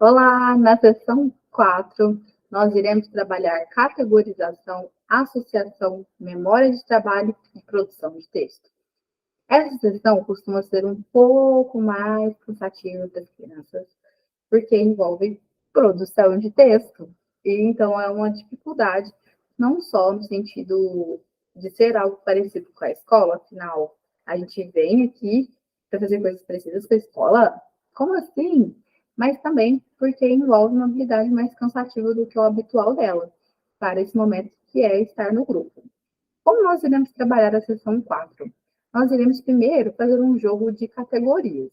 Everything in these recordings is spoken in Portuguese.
Olá, na sessão 4, nós iremos trabalhar categorização, associação, memória de trabalho e produção de texto. Essa sessão costuma ser um pouco mais cansativa para as crianças, porque envolve produção de texto. E então é uma dificuldade, não só no sentido de ser algo parecido com a escola, afinal, a gente vem aqui para fazer coisas parecidas com a escola. Como assim? Mas também porque envolve uma habilidade mais cansativa do que o habitual dela, para esse momento que é estar no grupo. Como nós iremos trabalhar a sessão 4? Nós iremos primeiro fazer um jogo de categorias.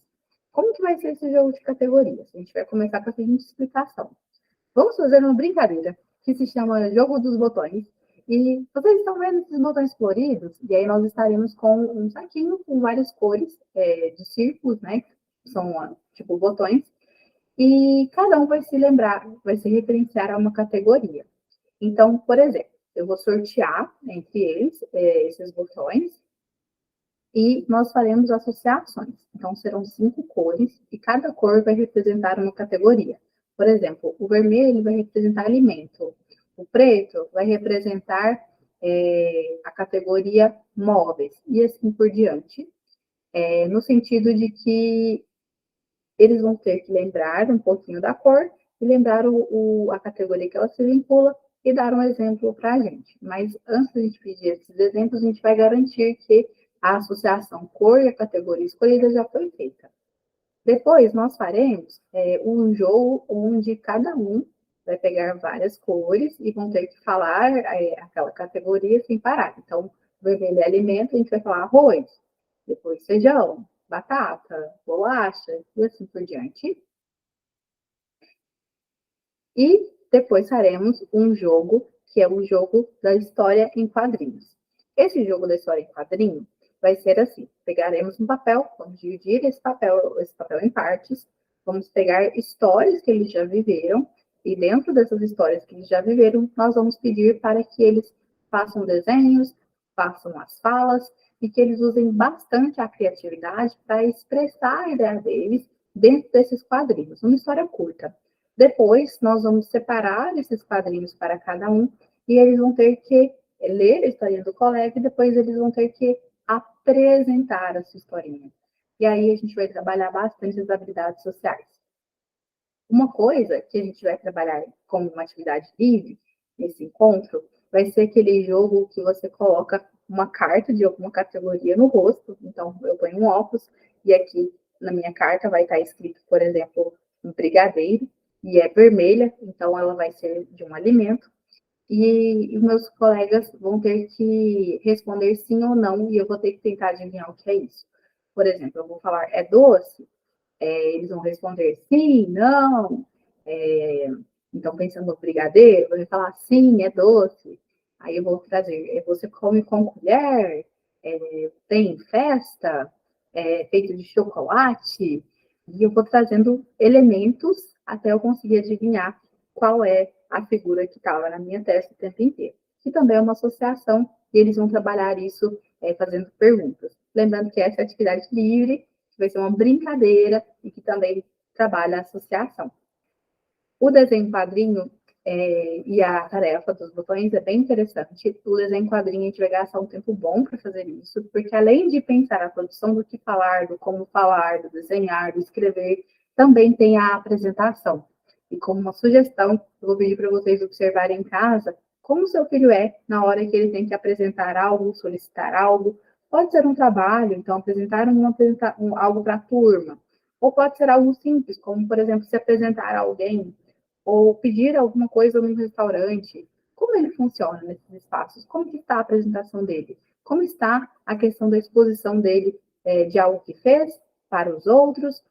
Como que vai ser esse jogo de categorias? A gente vai começar com a seguinte explicação. Vamos fazer uma brincadeira que se chama Jogo dos Botões. E vocês estão vendo esses botões floridos? E aí nós estaremos com um saquinho com várias cores de círculos, né? Que são tipo botões. E cada um vai se lembrar, vai se referenciar a uma categoria. Então, por exemplo, eu vou sortear entre eles esses botões e nós faremos associações. Então, serão 5 cores e cada cor vai representar uma categoria. Por exemplo, o vermelho vai representar alimento, o preto vai representar a categoria móveis e assim por diante, no sentido de que eles vão ter que lembrar um pouquinho da cor e lembrar a categoria que ela se vincula e dar um exemplo para a gente. Mas antes de a gente pedir esses exemplos, a gente vai garantir que a associação cor e a categoria escolhida já foi feita. Depois, nós faremos um jogo onde cada um vai pegar várias cores e vão ter que falar aquela categoria sem parar. Então, vermelho é alimento, a gente vai falar arroz, depois feijão, batata, bolacha e assim por diante. E depois faremos um jogo, que é o jogo da história em quadrinhos. Esse jogo da história em quadrinho vai ser assim: pegaremos um papel, vamos dividir esse papel em partes, vamos pegar histórias que eles já viveram, e dentro dessas histórias que eles já viveram, nós vamos pedir para que eles façam desenhos, façam as falas, e que eles usem bastante a criatividade para expressar a ideia deles dentro desses quadrinhos. Uma história curta. Depois, nós vamos separar esses quadrinhos para cada um e eles vão ter que ler a historinha do colega e depois eles vão ter que apresentar a sua historinha. E aí a gente vai trabalhar bastante as habilidades sociais. Uma coisa que a gente vai trabalhar como uma atividade livre nesse encontro vai ser aquele jogo que você coloca uma carta de alguma categoria no rosto. Então, eu ponho um óculos e aqui na minha carta vai estar escrito, por exemplo, um brigadeiro e é vermelha, então ela vai ser de um alimento. E os meus colegas vão ter que responder sim ou não e eu vou ter que tentar adivinhar o que é isso. Por exemplo, eu vou falar, é doce? Eles vão responder sim, não. É, então, pensando no brigadeiro, eu vou falar sim, é doce. Aí eu vou trazer, você come com colher? Tem festa? Feito de chocolate? E eu vou trazendo elementos até eu conseguir adivinhar qual é a figura que estava na minha testa o tempo inteiro. Que também é uma associação, e eles vão trabalhar isso fazendo perguntas. Lembrando que essa é atividade livre, que vai ser uma brincadeira e que também trabalha a associação. O desenho quadrinho e a tarefa dos botões é bem interessante. O desenho quadrinho a gente vai gastar um tempo bom para fazer isso, porque além de pensar a produção do que falar, do como falar, do desenhar, do escrever, também tem a apresentação. E como uma sugestão, eu vou pedir para vocês observarem em casa como o seu filho é na hora que ele tem que apresentar algo, solicitar algo. Pode ser um trabalho, então apresentar algo para a turma. Ou pode ser algo simples, como, por exemplo, se apresentar a alguém ou pedir alguma coisa num restaurante. Como ele funciona nesses espaços? Como que está a apresentação dele? Como está a questão da exposição dele de algo que fez para os outros,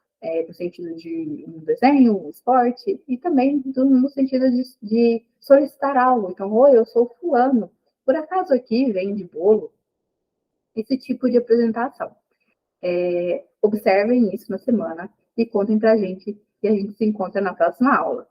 no sentido de um desenho, um esporte, e também no sentido de solicitar algo. Então, oi, eu sou fulano. Por acaso aqui vende bolo? Esse tipo de apresentação. Observem isso na semana e contem para a gente, e a gente se encontra na próxima aula.